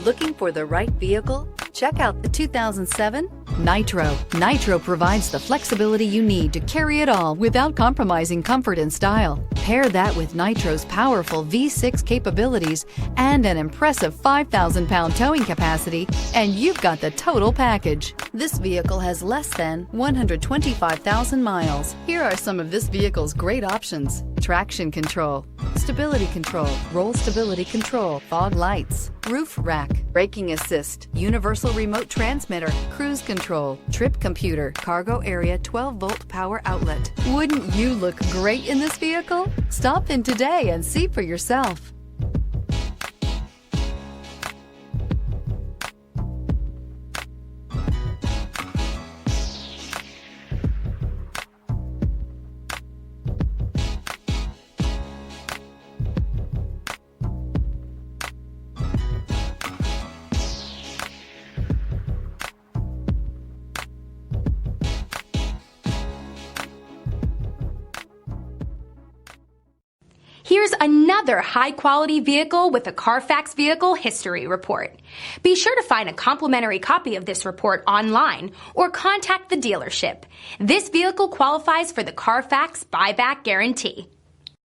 Looking for the right vehicle? Check out the 2007 Nitro. Nitro provides the flexibility you need to carry it all without compromising comfort and style. Pair that with Nitro's powerful V6 capabilities and an impressive 5,000-pound towing capacity, and you've got the total package. This vehicle has less than 125,000 miles. Here are some of this vehicle's great options: traction control, stability control, roll stability control, fog lights, roof rack, braking assist, universal remote transmitter, cruise control, trip computer, cargo area 12-volt power outlet. Wouldn't you look great in this vehicle? Stop in today and see for yourself. Here's another high-quality vehicle with a Carfax Vehicle History Report. Be sure to find a complimentary copy of this report online or contact the dealership. This vehicle qualifies for the Carfax Buyback Guarantee.